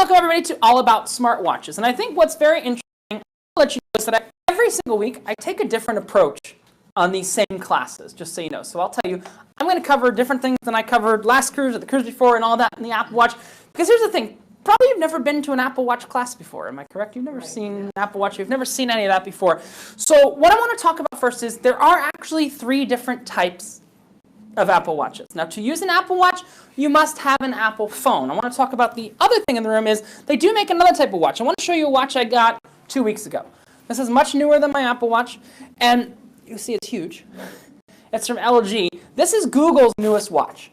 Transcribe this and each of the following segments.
welcome everybody to All About Smartwatches. And I think what's very interesting, I'll let you know, is that every single week I take a different approach on these same classes, just so you know. So I'll tell you, I'm going to cover different things than I covered last cruise or the cruise before and all that in the Apple Watch. Because here's the thing, probably you've never been to an Apple Watch class before, am I correct? You've never seen an Apple Watch, you've never seen any of that before. So what I want to talk about first is there are actually 3 different types of Apple Watches. Now, to use an Apple Watch, you must have an Apple phone. I want to talk about the other thing in the room is they do make another type of watch. I want to show you a watch I got 2 weeks ago. This is much newer than my Apple Watch, and you see it's huge. It's from LG. This is Google's newest watch.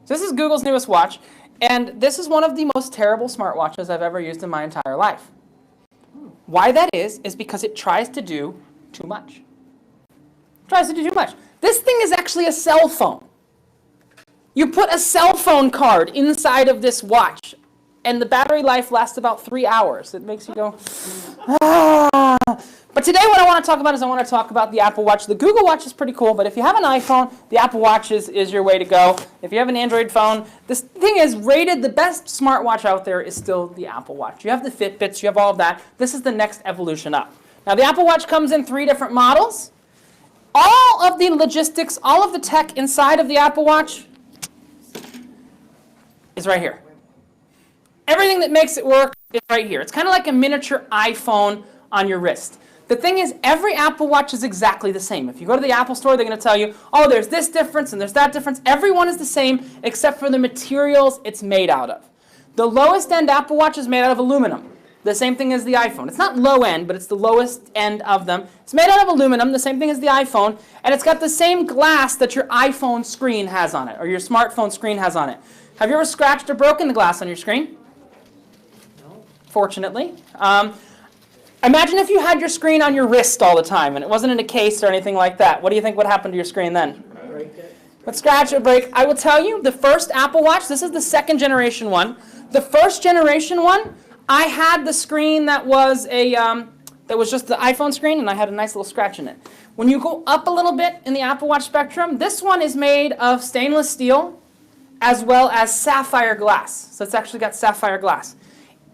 This is Google's newest watch, and this is one of the most terrible smartwatches I've ever used in my entire life. Why that is because it tries to do too much. It tries to do too much. This thing is actually a cell phone. You put a cell phone card inside of this watch, and the battery life lasts about 3 hours. It makes you go, ah. But today what I want to talk about is I want to talk about the Apple Watch. The Google Watch is pretty cool, but if you have an iPhone, the Apple Watch is your way to go. If you have an Android phone, this thing is rated the best smartwatch out there is still the Apple Watch. You have the Fitbits, you have all of that. This is the next evolution up. Now the Apple Watch comes in 3 different models. All of the logistics, all of the tech inside of the Apple Watch is right here. Everything that makes it work is right here. It's kind of like a miniature iPhone on your wrist. The thing is, every Apple Watch is exactly the same. If you go to the Apple Store, they're going to tell you, oh, there's this difference and there's that difference. Every one is the same except for the materials it's made out of. The lowest end Apple Watch is made out of aluminum. The same thing as the iPhone. It's not low end, but it's the lowest end of them. It's made out of aluminum, the same thing as the iPhone, and it's got the same glass that your iPhone screen has on it, or your smartphone screen has on it. Have you ever scratched or broken the glass on your screen? No. Fortunately. Imagine if you had your screen on your wrist all the time, and it wasn't in a case or anything like that. What do you think would happen to your screen then? Break it. Would scratch or break. I will tell you, the first Apple Watch, this is the 2nd generation one. The 1st generation one, I had the screen that was just the iPhone screen, and I had a nice little scratch in it. When you go up a little bit in the Apple Watch spectrum, this one is made of stainless steel as well as sapphire glass. So it's actually got sapphire glass.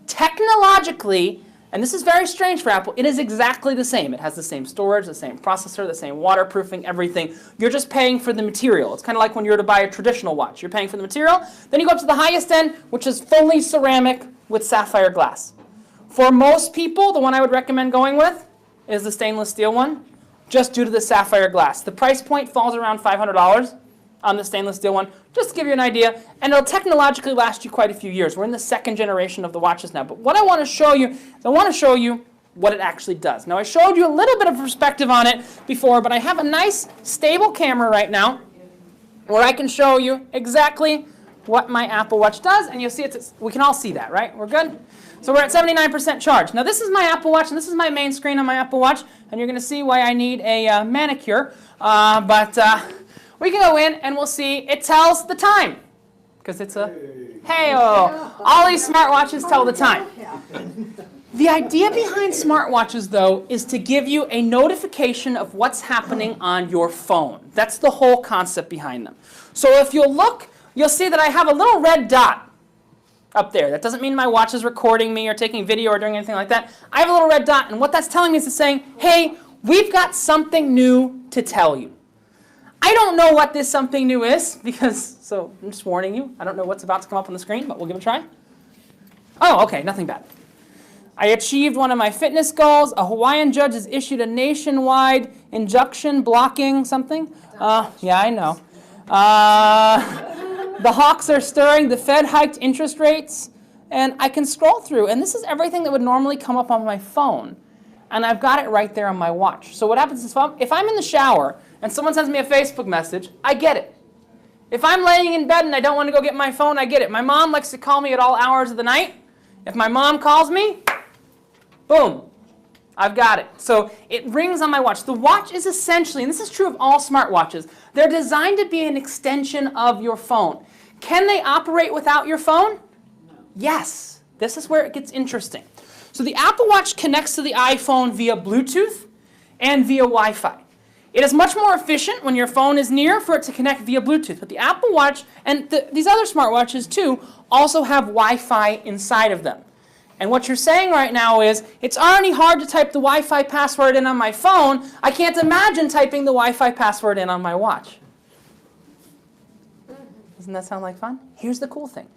Technologically, and this is very strange for Apple, it is exactly the same. It has the same storage, the same processor, the same waterproofing, everything. You're just paying for the material. It's kind of like when you were to buy a traditional watch. You're paying for the material. Then you go up to the highest end, which is fully ceramic with sapphire glass. For most people, the one I would recommend going with is the stainless steel one, just due to the sapphire glass. The price point falls around $500 on the stainless steel one, just to give you an idea, and it'll technologically last you quite a few years. We're in the 2nd generation of the watches now, but what I want to show you is I want to show you what it actually does. Now, I showed you a little bit of perspective on it before, but I have a nice, stable camera right now where I can show you exactly what my Apple Watch does, and you'll see we can all see that, right? We're good? So we're at 79% charge. Now this is my Apple Watch, and this is my main screen on my Apple Watch, and you're going to see why I need a manicure. We can go in, and we'll see it tells the time, because it's a hey-oh. All these smartwatches tell the time. The idea behind smartwatches, though, is to give you a notification of what's happening on your phone. That's the whole concept behind them. So if you'll look, you'll see that I have a little red dot up there. That doesn't mean my watch is recording me or taking video or doing anything like that. I have a little red dot, and what that's telling me is it's saying, hey, we've got something new to tell you. I don't know what this something new is, so I'm just warning you. I don't know what's about to come up on the screen, but we'll give it a try. Oh, okay, nothing bad. I achieved one of my fitness goals. A Hawaiian judge has issued a nationwide injunction blocking something. Yeah, I know. The hawks are stirring. The Fed hiked interest rates. And I can scroll through. And this is everything that would normally come up on my phone. And I've got it right there on my watch. So what happens is if I'm in the shower and someone sends me a Facebook message, I get it. If I'm laying in bed and I don't want to go get my phone, I get it. My mom likes to call me at all hours of the night. If my mom calls me, boom, I've got it. So it rings on my watch. The watch is essentially, and this is true of all smartwatches, they're designed to be an extension of your phone. Can they operate without your phone? No. Yes. This is where it gets interesting. So the Apple Watch connects to the iPhone via Bluetooth and via Wi-Fi. It is much more efficient when your phone is near for it to connect via Bluetooth. But the Apple Watch and these other smartwatches too also have Wi-Fi inside of them. And what you're saying right now is, it's already hard to type the Wi-Fi password in on my phone. I can't imagine typing the Wi-Fi password in on my watch. Doesn't that sound like fun? Here's the cool thing.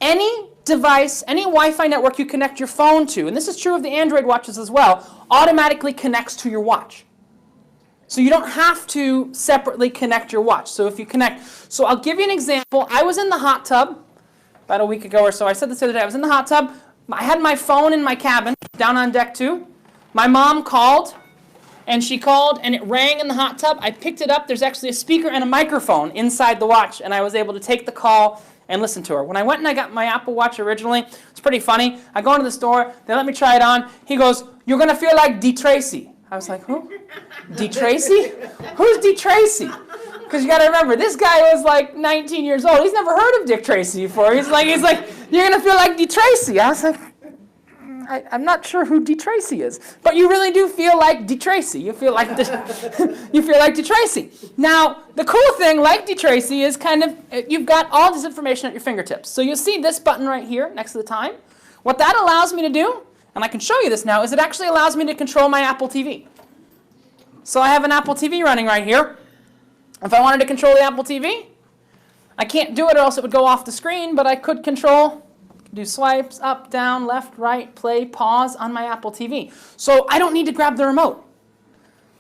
Any device, any Wi-Fi network you connect your phone to, and this is true of the Android watches as well, automatically connects to your watch. So you don't have to separately connect your watch. So if you connect, so I'll give you an example. I was in the hot tub about a week ago or so. I said this the other day. I was in the hot tub. I had my phone in my cabin down on deck 2. My mom called, and she called, and it rang in the hot tub. I picked it up. There's actually a speaker and a microphone inside the watch, and I was able to take the call and listen to her. When I went and I got my Apple Watch originally, it's pretty funny. I go into the store. They let me try it on. He goes, "You're going to feel like D. Tracy." I was like, who? D. Tracy? Who's D. Tracy? Because you got to remember, this guy was like 19 years old. He's never heard of Dick Tracy before. He's like, "You're going to feel like D. Tracy." I was like, I'm not sure who D. Tracy is. But you really do feel like D. Tracy. You feel like you feel like D. Tracy. Now, the cool thing, like D. Tracy, is kind of, you've got all this information at your fingertips. So you'll see this button right here next to the time. What that allows me to do, and I can show you this now, is it actually allows me to control my Apple TV. So I have an Apple TV running right here. If I wanted to control the Apple TV, I can't do it or else it would go off the screen, but I could control, do swipes, up, down, left, right, play, pause on my Apple TV. So I don't need to grab the remote.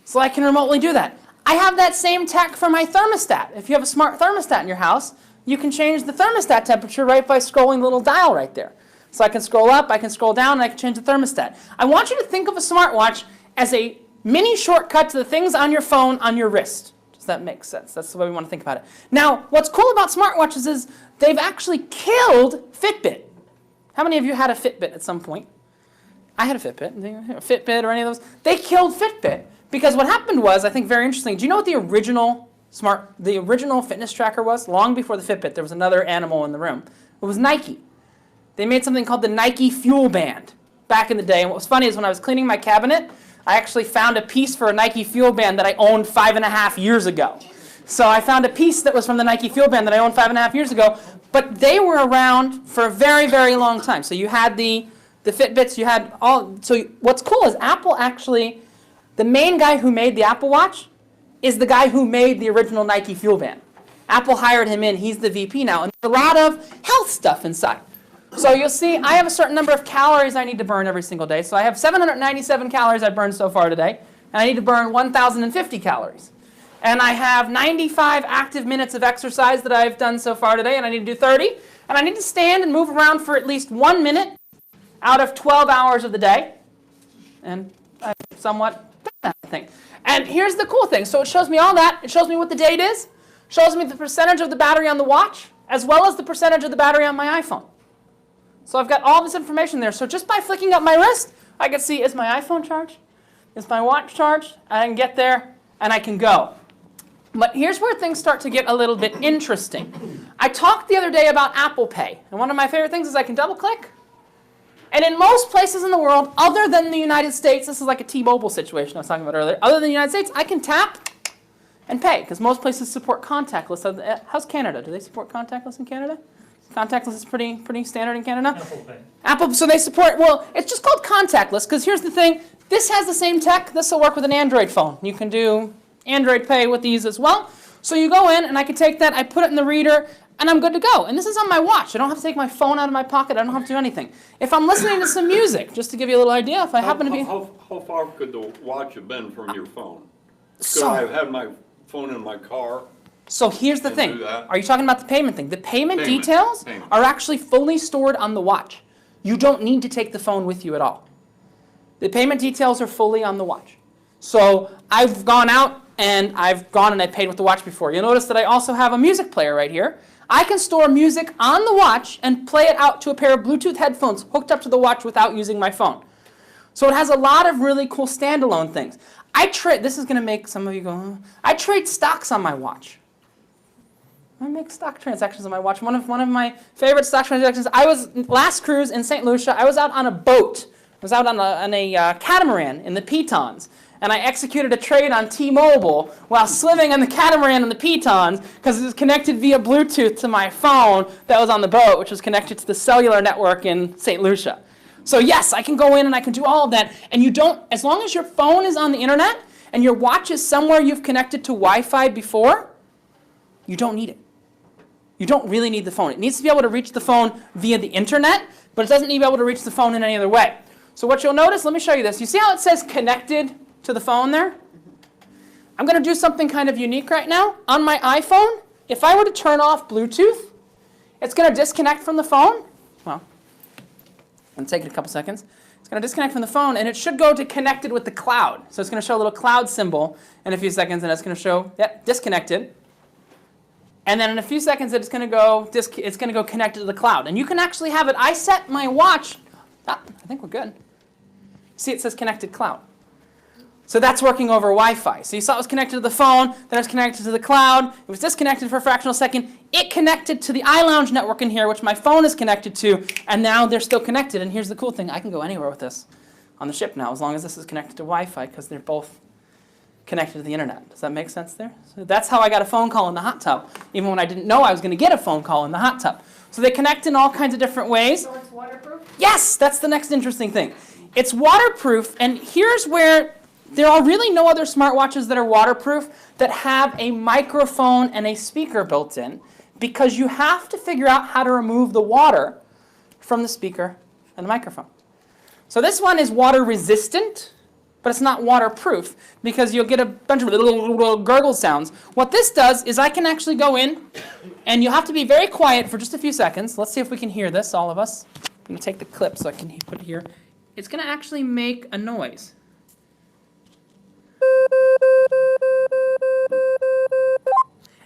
So I can remotely do that. I have that same tech for my thermostat. If you have a smart thermostat in your house, you can change the thermostat temperature right by scrolling the little dial right there. So I can scroll up, I can scroll down, and I can change the thermostat. I want you to think of a smartwatch as a mini shortcut to the things on your phone on your wrist. Does that make sense? That's the way we want to think about it. Now, what's cool about smartwatches is they've actually killed Fitbit. How many of you had a Fitbit at some point? I had a Fitbit or any of those. They killed Fitbit because what happened was, I think very interesting, do you know what the original fitness tracker was? Long before the Fitbit, there was another animal in the room. It was Nike. They made something called the Nike Fuel Band back in the day. And what was funny is when I was cleaning my cabinet, I actually found a piece for a Nike Fuel Band that I owned 5.5 years ago. So I found a piece that was from the Nike Fuel Band that I owned 5.5 years ago. But they were around for a very, very long time. So you had the Fitbits, you had all. So what's cool is Apple actually, the main guy who made the Apple Watch is the guy who made the original Nike Fuel Band. Apple hired him in. He's the VP now. And there's a lot of health stuff inside. So you'll see I have a certain number of calories I need to burn every single day. So I have 797 calories I've burned so far today. And I need to burn 1,050 calories. And I have 95 active minutes of exercise that I've done so far today, and I need to do 30. And I need to stand and move around for at least 1 minute out of 12 hours of the day. And I somewhat done that, I think. And here's the cool thing. So it shows me all that. It shows me what the date is. Shows me the percentage of the battery on the watch, as well as the percentage of the battery on my iPhone. So I've got all this information there. So just by flicking up my wrist, I can see, is my iPhone charged? Is my watch charged? I can get there, and I can go. But here's where things start to get a little bit interesting. I talked the other day about Apple Pay. And one of my favorite things is I can double-click. And in most places in the world, other than the United States, this is like a T-Mobile situation I was talking about earlier, other than the United States, I can tap and pay. Because most places support contactless. How's Canada? Do they support contactless in Canada? Contactless is pretty standard in Canada. Apple Pay. Apple, so they support, well, it's just called contactless. Because here's the thing. This has the same tech. This will work with an Android phone. You can do Android Pay with these as well. So you go in, and I can take that, I put it in the reader, and I'm good to go. And this is on my watch. I don't have to take my phone out of my pocket. I don't have to do anything. If I'm listening to some music, just to give you a little idea, if I happen to be... How far could the watch have been from your phone? Could So- I have had my phone in my car? So here's the Can thing. do that. Are you talking about the payment thing? The payment Payment. details Payment. are actually fully stored on the watch. You don't need to take the phone with you at all. The payment details are fully on the watch. So I've gone out and I've gone and I paid with the watch before. You'll notice that I also have a music player right here. I can store music on the watch and play it out to a pair of Bluetooth headphones hooked up to the watch without using my phone. So it has a lot of really cool standalone things. This is going to make some of you go, huh? I trade stocks on my watch. I make stock transactions on my watch. One of my favorite stock transactions, I was last cruise in St. Lucia. I was out on a boat. I was out on a catamaran in the Pitons. and I executed a trade on T-Mobile while swimming on the catamaran and the pitons because it was connected via Bluetooth to my phone that was on the boat, which was connected to the cellular network in St. Lucia. So yes, I can go in and I can do all of that, and you don't, as long as your phone is on the internet and your watch is somewhere you've connected to Wi-Fi before, you don't need it. You don't really need the phone. It needs to be able to reach the phone via the internet, but it doesn't need to be able to reach the phone in any other way. So what you'll notice, let me show you this. You see how it says connected to the phone there? I'm going to do something kind of unique right now. On my iPhone, if I were to turn off Bluetooth, it's going to disconnect from the phone. Well, I'm going to take it a couple seconds. It's going to disconnect from the phone, and it should go to connected with the cloud. So it's going to show a little cloud symbol in a few seconds, and it's going to show, yep, disconnected. And then in a few seconds, it's going to go connected to the cloud. And you can actually have it. I set my watch. I think we're good. See, it says connected cloud. So that's working over Wi-Fi. So you saw it was connected to the phone, then it's connected to the cloud. It was disconnected for a fractional second. It connected to the iLounge network in here, which my phone is connected to, and now they're still connected. And here's the cool thing. I can go anywhere with this on the ship now, as long as this is connected to Wi-Fi, because they're both connected to the internet. Does that make sense there? So that's how I got a phone call in the hot tub, even when I didn't know I was going to get a phone call in the hot tub. So they connect in all kinds of different ways. So it's waterproof? Yes, that's the next interesting thing. It's waterproof, and here's where there are really no other smartwatches that are waterproof that have a microphone and a speaker built in, because you have to figure out how to remove the water from the speaker and the microphone. So this one is water resistant, but it's not waterproof because you'll get a bunch of little gurgle sounds. What this does is I can actually go in, and you'll have to be very quiet for just a few seconds. Let's see if we can hear this, all of us. I'm going to take the clip so I can put it here. It's going to actually make a noise.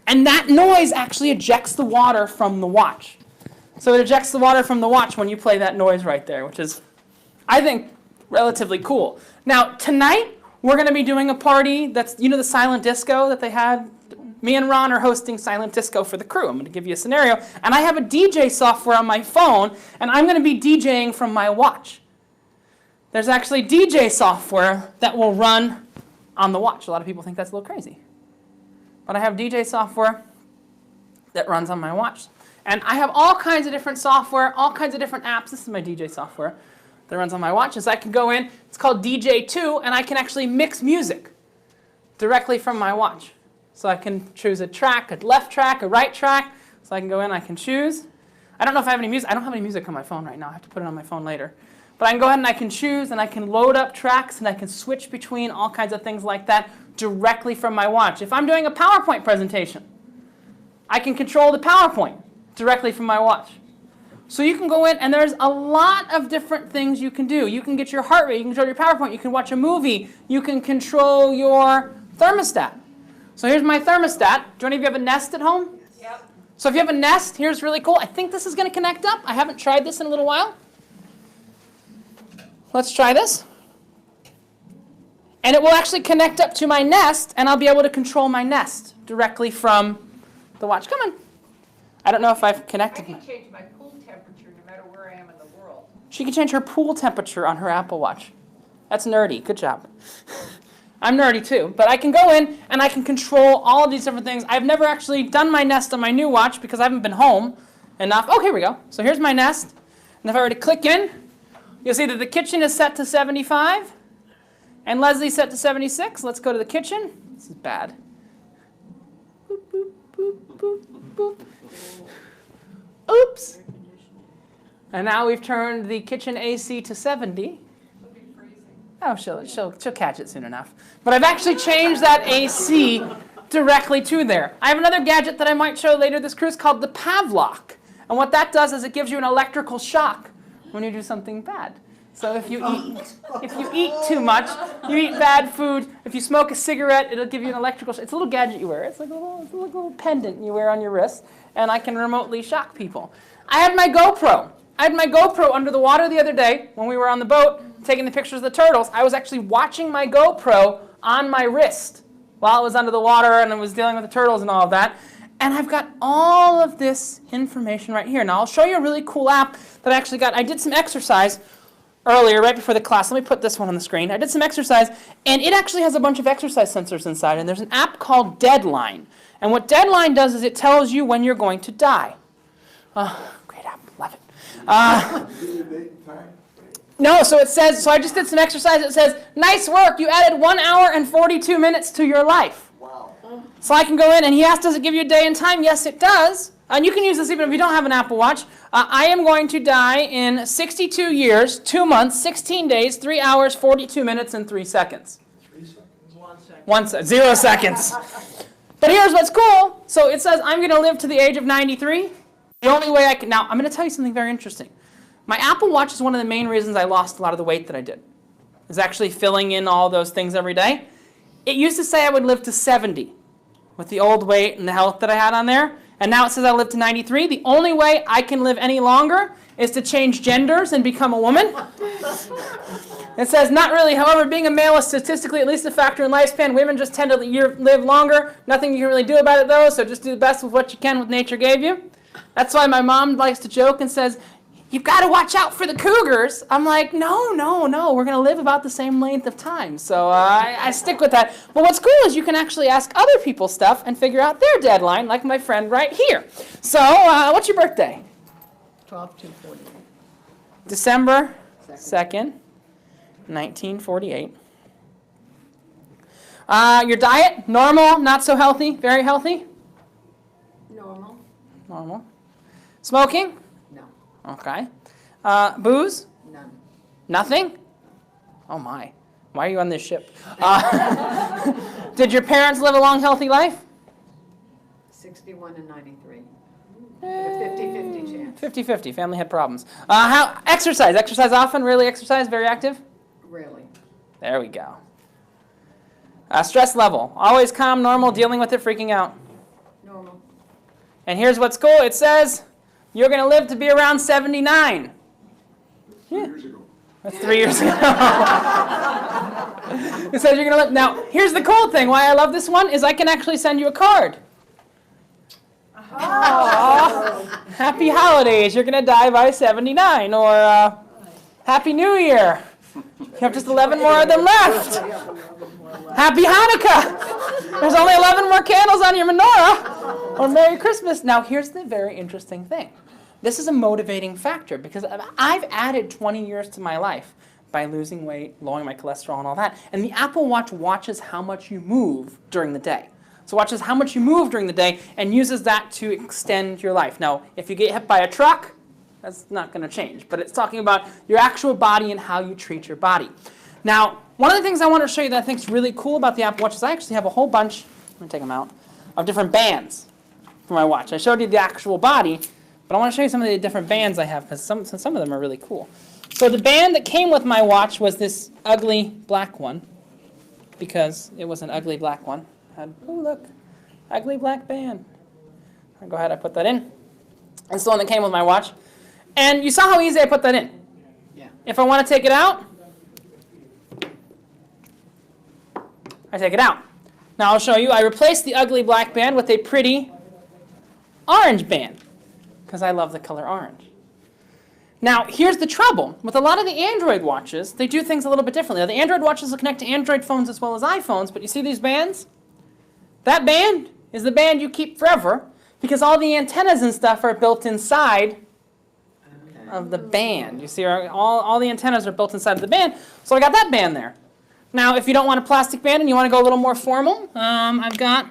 And that noise actually ejects the water from the watch. So it ejects the water from the watch when you play that noise right there, which is, I think, relatively cool. Now, tonight, we're going to be doing a party that's, you know, the silent disco that they had? Me and Ron are hosting silent disco for the crew. I'm going to give you a scenario. And I have a DJ software on my phone, and I'm going to be DJing from my watch. There's actually DJ software that will run on the watch. A lot of people think that's a little crazy. But I have DJ software that runs on my watch. And I have all kinds of different software, all kinds of different apps. This is my DJ software that runs on my watch. So I can go in, it's called DJ2, and I can actually mix music directly from my watch. So I can choose a track, a left track, a right track. So I can go in, I can choose. I don't know if I have any music. I don't have any music on my phone right now. I have to put it on my phone later. But I can go ahead and I can choose, and I can load up tracks, and I can switch between all kinds of things like that directly from my watch. If I'm doing a PowerPoint presentation, I can control the PowerPoint directly from my watch. So you can go in, and there's a lot of different things you can do. You can get your heart rate, you can control your PowerPoint, you can watch a movie, you can control your thermostat. So here's my thermostat. Do any of you have a Nest at home? Yep. So if you have a Nest, here's really cool. I think this is going to connect up. I haven't tried this in a little while. Let's try this. And it will actually connect up to my Nest, and I'll be able to control my Nest directly from the watch. Come on. I don't know if I've I connected. can change my pool temperature no matter where I am in the world. She can change her pool temperature on her Apple Watch. That's nerdy. Good job. I'm nerdy too. But I can go in, and I can control all of these different things. I've never actually done my Nest on my new watch because I haven't been home enough. Oh, here we go. So here's my Nest. And if I were to click in, you'll see that the kitchen is set to 75, and Leslie's set to 76. Let's go to the kitchen. This is bad. Boop, boop, boop, boop, boop. Oops. And now we've turned the kitchen AC to 70. It'll be freezing. Oh, she'll catch it soon enough. But I've actually changed that AC directly to there. I have another gadget that I might show later this cruise called the Pavlok. And what that does is it gives you an electrical shock when you do something bad. So if you eat too much, you eat bad food. If you smoke a cigarette, it'll give you an electrical shock. It's a little gadget you wear. It's like a little pendant you wear on your wrist, and I can remotely shock people. I had my GoPro. I had my GoPro under the water the other day when we were on the boat taking the pictures of the turtles. I was actually watching my GoPro on my wrist while I was under the water and I was dealing with the turtles and all of that. And I've got all of this information right here. Now I'll show you a really cool app that I actually got. I did some exercise. earlier, right before the class. Let me put this one on the screen. I did some exercise, and it actually has a bunch of exercise sensors inside, and there's an app called Deadline. And what Deadline does is it tells you when you're going to die. Great app, love it. No, so it says, so I just did some exercise. It says, nice work, you added 1 hour and 42 minutes to your life. Wow. So I can go in, and he asks, does it give you a day and time? Yes, it does. And you can use this even if you don't have an Apple Watch. I am going to die in 62 years, 2 months, 16 days, 3 hours, 42 minutes, and 3 seconds. 3 seconds. 1 second. 0 seconds. But here's what's cool. So it says I'm going to live to the age of 93. The only way I can, now I'm going to tell you something very interesting. My Apple Watch is one of the main reasons I lost a lot of the weight that I did. Is actually filling in all those things every day. It used to say I would live to 70 with the old weight and the health that I had on there. And now it says I live to 93. The only way I can live any longer is to change genders and become a woman. It says, not really. However, being a male is statistically at least a factor in lifespan. Women just tend to live longer. Nothing you can really do about it, though, so just do the best with what you can with nature gave you. That's why my mom likes to joke and says, you've got to watch out for the cougars. I'm like, no, we're going to live about the same length of time. So I stick with that. But what's cool is you can actually ask other people stuff and figure out their deadline, like my friend right here. So what's your birthday? 12/2/48. December 2nd, 1948. Your diet, normal, not so healthy, very healthy? Normal? Normal. Smoking? No. Okay. Booze? None. Nothing? Oh my. Why are you on this ship? Did your parents live a long, healthy life? 61 and 93. A 50-50 chance. 50-50. Family had problems. How exercise? Exercise often? Really exercise? Very active? Really? There we go. Stress level. Always calm, normal, dealing with it, freaking out. Normal. And here's what's cool. It says you're going to live to be around 79. 3 years ago. That's 3 years ago. It says you're going to live. Now, here's the cool thing. Why I love this one is I can actually send you a card. Aw. Happy holidays. You're going to die by 79. Or Happy New Year. You have just 11 more of them left. Happy Hanukkah. There's only 11 more candles on your menorah. Or Merry Christmas. Now, here's the very interesting thing. This is a motivating factor because I've added 20 years to my life by losing weight, lowering my cholesterol, and all that. And the Apple Watch watches how much you move during the day. So it watches how much you move during the day and uses that to extend your life. Now, if you get hit by a truck, that's not going to change. But it's talking about your actual body and how you treat your body. Now, one of the things I want to show you that I think is really cool about the Apple Watch is I actually have a whole bunch, let me take them out, of different bands for my watch. I showed you the actual body, but I want to show you some of the different bands I have because some of them are really cool. So the band that came with my watch was this ugly black one because it was an ugly black one. Oh, look, ugly black band. I'll go ahead, I put that in. It's the one that came with my watch. And you saw how easy I put that in. Yeah. If I want to take it out, I take it out. Now I'll show you. I replaced the ugly black band with a pretty orange band because I love the color orange. Now, here's the trouble. With a lot of the Android watches, they do things a little bit differently. Now, the Android watches will connect to Android phones as well as iPhones, but you see these bands? That band is the band you keep forever because all the antennas and stuff are built inside of the band. You see, all the antennas are built inside of the band, so I got that band there. Now, if you don't want a plastic band and you want to go a little more formal, I've got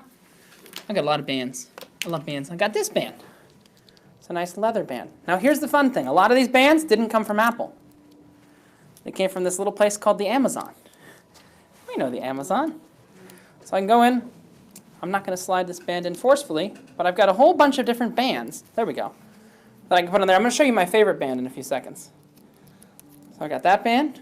a lot of bands. I love bands. I got this band. It's a nice leather band. Now, here's the fun thing. A lot of these bands didn't come from Apple. They came from this little place called the Amazon. We know the Amazon. So I can go in. I'm not going to slide this band in forcefully, but I've got a whole bunch of different bands. There we go. That I can put on there. I'm going to show you my favorite band in a few seconds. So I got that band.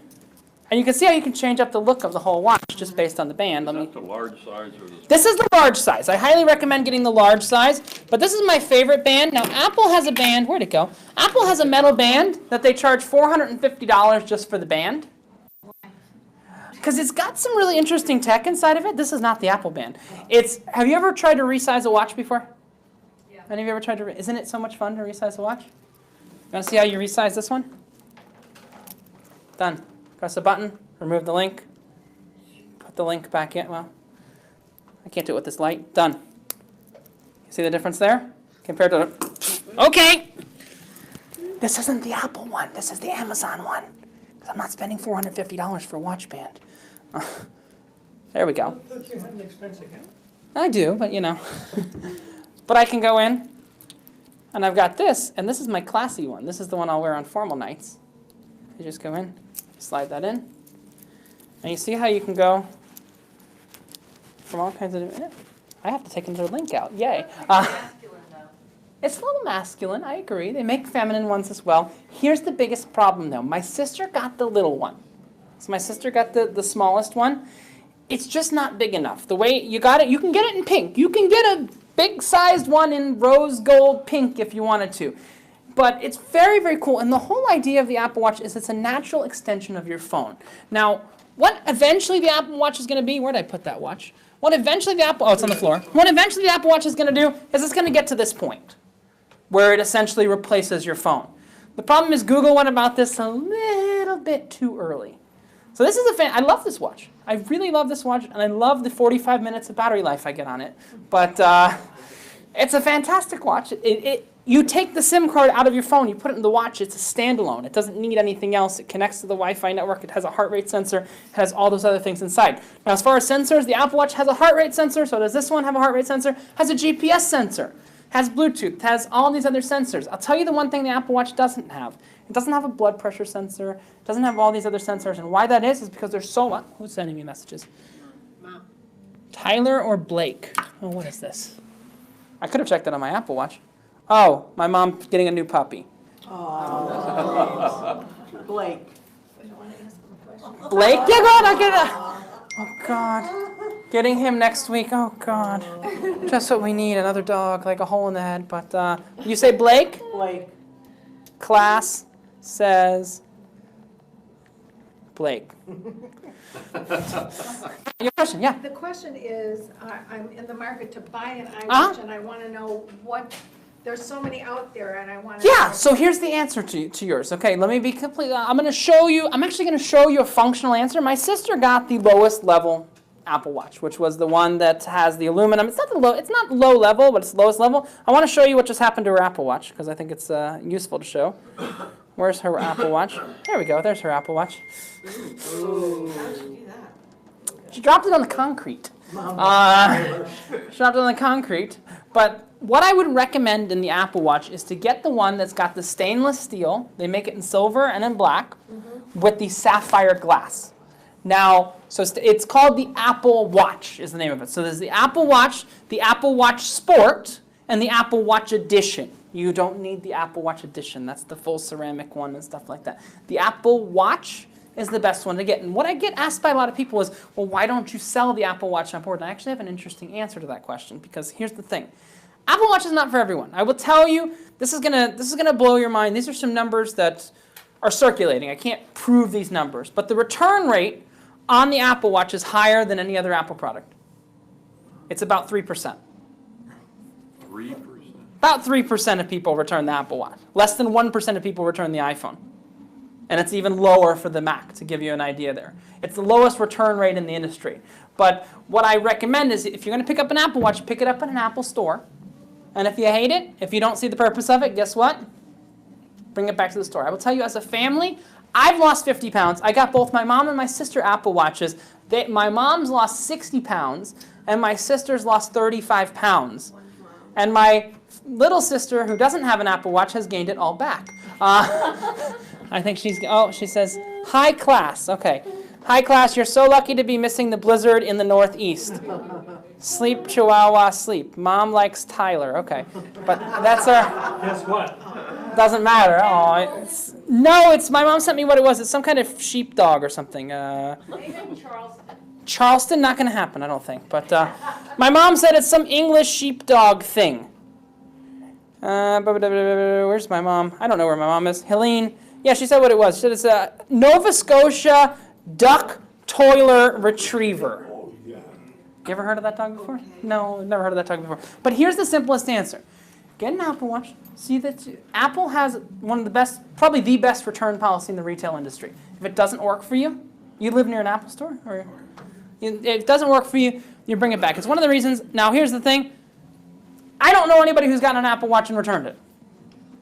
And you can see how you can change up the look of the whole watch just based on the band. Is that the large size or the small? This is the large size. I highly recommend getting the large size, but this is my favorite band. Now, Apple has a band. Where'd it go? Apple has a metal band that they charge $450 just for the band. Because it's got some really interesting tech inside of it. This is not the Apple band. Have you ever tried to resize a watch before? Yeah. Any of you ever tried to? Isn't it so much fun to resize a watch? You want to see how you resize this one? Done. Press a button, remove the link, put the link back in. Well, I can't do it with this light. Done. You see the difference there? Compared to the, okay. This isn't the Apple one. This is the Amazon one. 'Cause I'm not spending $450 for a watch band. There we go. I thought you had an expense account. I do, but you know. But I can go in, and I've got this, and this is my classy one. This is the one I'll wear on formal nights. You just go in, slide that in, and you see how you can go from all kinds of. I have to take another link out. Yay! It's a little masculine. I agree. They make feminine ones as well. Here's the biggest problem, though. My sister got the little one. So my sister got the smallest one. It's just not big enough. The way you got it, you can get it in pink. You can get a big-sized one in rose gold pink if you wanted to. But it's very, very cool. And the whole idea of the Apple Watch is it's a natural extension of your phone. Now, what eventually the Apple Watch is going to be, where did I put that watch? What eventually the Apple, oh, it's on the floor. What eventually the Apple Watch is going to do is it's going to get to this point where it essentially replaces your phone. The problem is Google went about this a little bit too early. So this is I love this watch. I really love this watch, and I love the 45 minutes of battery life I get on it. But it's a fantastic watch. You take the SIM card out of your phone, you put it in the watch, it's a standalone. It doesn't need anything else. It connects to the Wi-Fi network. It has a heart rate sensor. It has all those other things inside. Now, as far as sensors, the Apple Watch has a heart rate sensor. So does this one have a heart rate sensor? Has a GPS sensor. Has Bluetooth, has all these other sensors. I'll tell you the one thing the Apple Watch doesn't have. It doesn't have a blood pressure sensor. It doesn't have all these other sensors. And why that is because there's so much. Who's sending me messages? Mom. Tyler or Blake? Oh, what is this? I could have checked that on my Apple Watch. Oh, my mom's getting a new puppy. Oh, Blake. Blake? Yeah, go ahead, I'll get it. Oh, God. Getting him next week. Oh, God. Just what we need, another dog, like a hole in the head. But you say Blake? Blake. Class says Blake. Your question, yeah. The question is, I'm in the market to buy an Uh-huh. iWatch, and I want to know what, there's so many out there, and I want to Yeah, know. so here's the answer to yours. Okay, let me be completely, I'm actually going to show you a functional answer. My sister got the lowest level Apple Watch, which was the one that has the aluminum. It's not low level, but it's the lowest level. I want to show you what just happened to her Apple Watch, because I think it's useful to show. Where's her Apple Watch? There we go, there's her Apple Watch. She dropped it on the concrete. She dropped it on the concrete. But what I would recommend in the Apple Watch is to get the one that's got the stainless steel. They make it in silver and in black with the sapphire glass. Now, so it's called the Apple Watch is the name of it. So there's the Apple Watch Sport, and the Apple Watch Edition. You don't need the Apple Watch Edition. That's the full ceramic one and stuff like that. The Apple Watch is the best one to get. And what I get asked by a lot of people is, well, why don't you sell the Apple Watch on board? And I actually have an interesting answer to that question, because here's the thing. Apple Watch is not for everyone. I will tell you, this is gonna blow your mind. These are some numbers that are circulating. I can't prove these numbers, but the return rate on the Apple Watch is higher than any other Apple product. It's about 3%. 3%. About 3% of people return the Apple Watch. Less than 1% of people return the iPhone. And it's even lower for the Mac, to give you an idea there. It's the lowest return rate in the industry. But what I recommend is, if you're going to pick up an Apple Watch, pick it up in an Apple store. And if you hate it, if you don't see the purpose of it, guess what? Bring it back to the store. I will tell you, as a family, I've lost 50 pounds. I got both my mom and my sister Apple Watches. My mom's lost 60 pounds, and my sister's lost 35 pounds. And my little sister, who doesn't have an Apple Watch, has gained it all back. I think she says, hi class. Okay. Hi class, you're so lucky to be missing the blizzard in the Northeast. Sleep, Chihuahua, sleep. Mom likes Tyler. Okay. But that's our... Guess what? Doesn't matter. Oh, it's my mom sent me what it was. It's some kind of sheepdog or something. Charleston, not going to happen, I don't think. But my mom said it's some English sheepdog thing. Where's my mom? I don't know where my mom is. Helene. Yeah, she said what it was. She said it's a Nova Scotia Duck Toiler Retriever. You ever heard of that dog before? No, I've never heard of that dog before. But here's the simplest answer. get an Apple Watch. See that Apple has one of the best, probably the best return policy in the retail industry. If it doesn't work for you, you live near an Apple store, or if it doesn't work for you, you bring it back. It's one of the reasons. Now, here's the thing. I don't know anybody who's gotten an Apple Watch and returned it.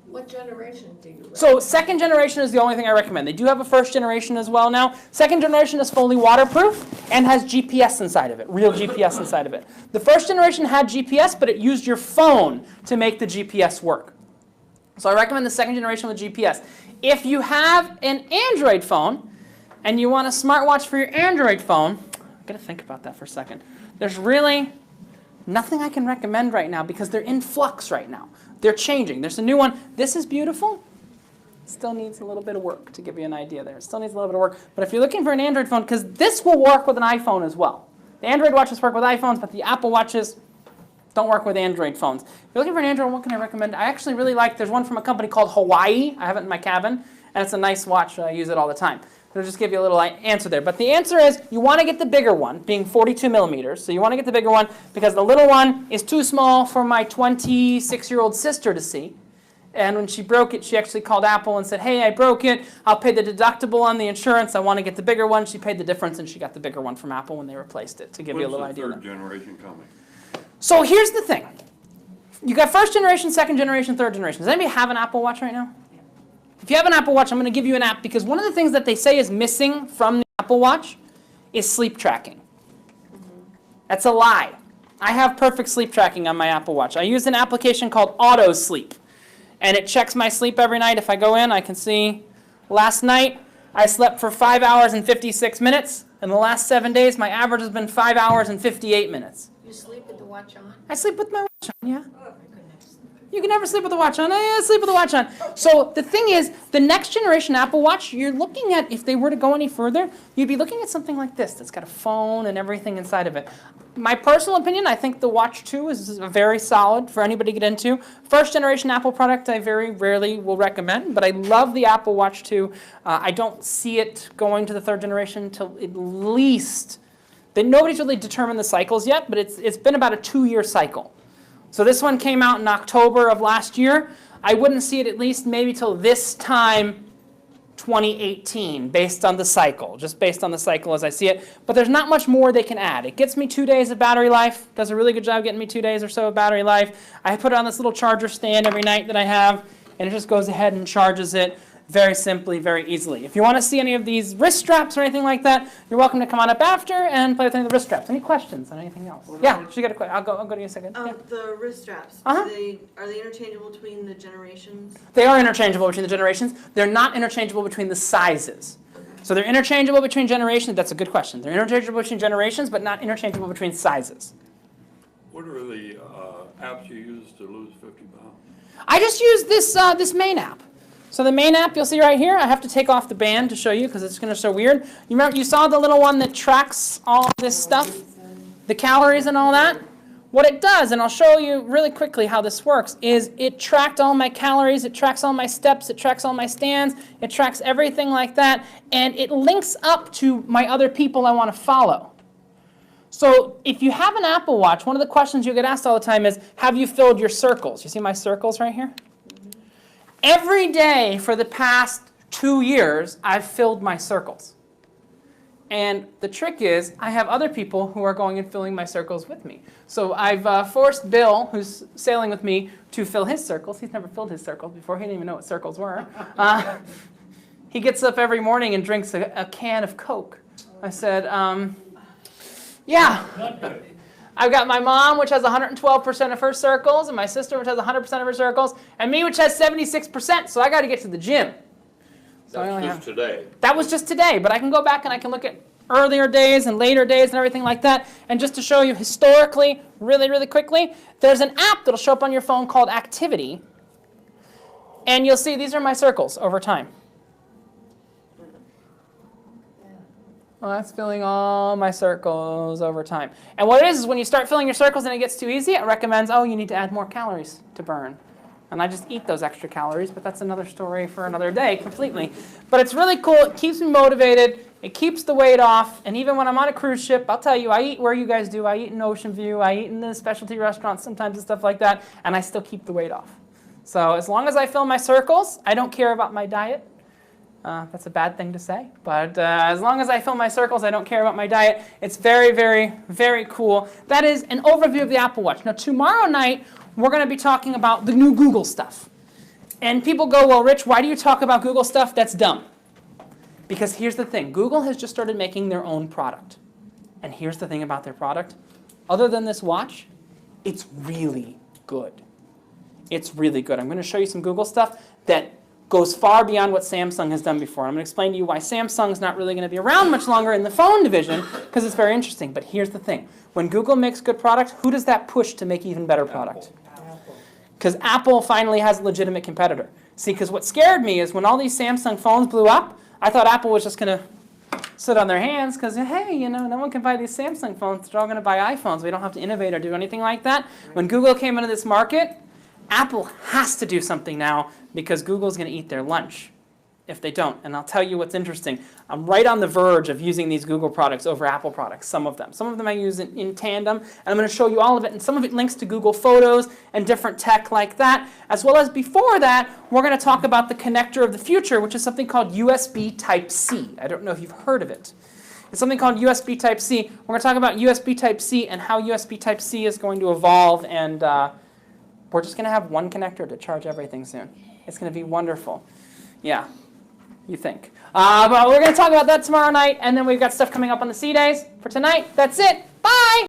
What generation do you recommend? So second generation is the only thing I recommend. They do have a first generation as well now. Second generation is fully waterproof and has GPS inside of it, real GPS inside of it. The first generation had GPS, but it used your phone to make the GPS work. So I recommend the second generation with GPS. If you have an Android phone and you want a smartwatch for your Android phone, I've got to think about that for a second. There's really nothing I can recommend right now because they're in flux right now. They're changing. There's a new one. This is beautiful. Still needs a little bit of work to give you an idea there. It still needs a little bit of work. But if you're looking for an Android phone, because this will work with an iPhone as well. The Android watches work with iPhones, but the Apple watches don't work with Android phones. If you're looking for an Android, what can I recommend? I actually really like, there's one from a company called Hawaii. I have it in my cabin, and it's a nice watch. I use it all the time. It'll just give you a little answer there. But the answer is you want to get the bigger one, being 42 millimeters. So you want to get the bigger one because the little one is too small for my 26-year-old sister to see. And when she broke it, she actually called Apple and said, hey, I broke it. I'll pay the deductible on the insurance. I want to get the bigger one. She paid the difference, and she got the bigger one from Apple when they replaced it, to give you a little idea. When's the third generation coming? So here's the thing. You got first generation, second generation, third generation. Does anybody have an Apple Watch right now? If you have an Apple Watch, I'm going to give you an app because one of the things that they say is missing from the Apple Watch is sleep tracking. That's a lie. I have perfect sleep tracking on my Apple Watch. I use an application called Auto Sleep, and it checks my sleep every night. If I go in, I can see last night I slept for 5 hours and 56 minutes. In the last 7 days, my average has been 5 hours and 58 minutes. You sleep with the watch on? I sleep with my watch on, yeah. Oh, my goodness. You can never sleep with the watch on. I sleep with the watch on. So the thing is, the next generation Apple Watch, you're looking at, if they were to go any further, you'd be looking at something like this that's got a phone and everything inside of it. My personal opinion, I think the Watch 2 is very solid for anybody to get into. First generation Apple product I very rarely will recommend, but I love the Apple Watch 2. I don't see it going to the third generation until at least, nobody's really determined the cycles yet, but it's been about a 2-year cycle. So this one came out in October of last year. I wouldn't see it at least maybe till this time 2018 based on the cycle, just based on the cycle as I see it. But there's not much more they can add. It gets me 2 days of battery life, does a really good job getting me 2 days or so of battery life. I put it on this little charger stand every night that I have, and it just goes ahead and charges it very simply, very easily. If you want to see any of these wrist straps or anything like that, you're welcome to come on up after and play with any of the wrist straps. Any questions on anything else? Yeah, she got a question. I'll go to you in a second. Yeah. The wrist straps, Uh-huh. are they interchangeable between the generations? They are interchangeable between the generations. They're not interchangeable between the sizes. So they're interchangeable between generations. That's a good question. They're interchangeable between generations, but not interchangeable between sizes. What are the apps you use to lose 50 pounds? I just use this main app. So the main app you'll see right here, I have to take off the band to show you because it's going to show weird. You remember, you saw the little one that tracks all this stuff, the calories and all that? What it does, and I'll show you really quickly how this works, is it tracked all my calories, it tracks all my steps, it tracks all my stands, it tracks everything like that, and it links up to my other people I want to follow. So if you have an Apple Watch, one of the questions you get asked all the time is, have you filled your circles? You see my circles right here? Every day for the past 2 years, I've filled my circles. And the trick is, I have other people who are going and filling my circles with me. So I've forced Bill, who's sailing with me, to fill his circles. He's never filled his circles before. He didn't even know what circles were. He gets up every morning and drinks a can of Coke. I said, yeah. I've got my mom, which has 112% of her circles, and my sister, which has 100% of her circles, and me, which has 76%, so I got to get to the gym. So That's just today. That was just today, but I can go back and I can look at earlier days and later days and everything like that. And just to show you historically, really, really quickly, there's an app that'll show up on your phone called Activity, and you'll see these are my circles over time. Well, that's filling all my circles over time. And what it is when you start filling your circles and it gets too easy, it recommends, oh, you need to add more calories to burn. And I just eat those extra calories, but that's another story for another day completely. But it's really cool. It keeps me motivated. It keeps the weight off, and even when I'm on a cruise ship, I'll tell you, I eat where you guys do. I eat in Ocean View, I eat in the specialty restaurants sometimes and stuff like that, and I still keep the weight off. So as long as I fill my circles, I don't care about my diet. That's a bad thing to say, but as long as I fill my circles, I don't care about my diet. It's very, very, very cool. That is an overview of the Apple Watch. Now tomorrow night, we're going to be talking about the new Google stuff. And people go, well, Rich, why do you talk about Google stuff? That's dumb. Because here's the thing. Google has just started making their own product. And here's the thing about their product. Other than this watch, it's really good. It's really good. I'm going to show you some Google stuff that goes far beyond what Samsung has done before. I'm going to explain to you why Samsung's not really going to be around much longer in the phone division, because it's very interesting. But here's the thing. When Google makes good products, who does that push to make even better product? Because Apple finally has a legitimate competitor. See, because what scared me is when all these Samsung phones blew up, I thought Apple was just going to sit on their hands because, hey, you know, no one can buy these Samsung phones. They're all going to buy iPhones. We don't have to innovate or do anything like that. When Google came into this market, Apple has to do something now because Google's going to eat their lunch if they don't. And I'll tell you what's interesting. I'm right on the verge of using these Google products over Apple products, some of them. Some of them I use in tandem, and I'm going to show you all of it. And some of it links to Google Photos and different tech like that. As well as before that, we're going to talk about the connector of the future, which is something called USB Type-C. I don't know if you've heard of it. It's something called USB Type-C. We're going to talk about USB Type-C and how USB Type-C is going to evolve, and we're just going to have one connector to charge everything soon. It's going to be wonderful. Yeah, you think. But we're going to talk about that tomorrow night, and then we've got stuff coming up on the C-Days. For tonight, that's it.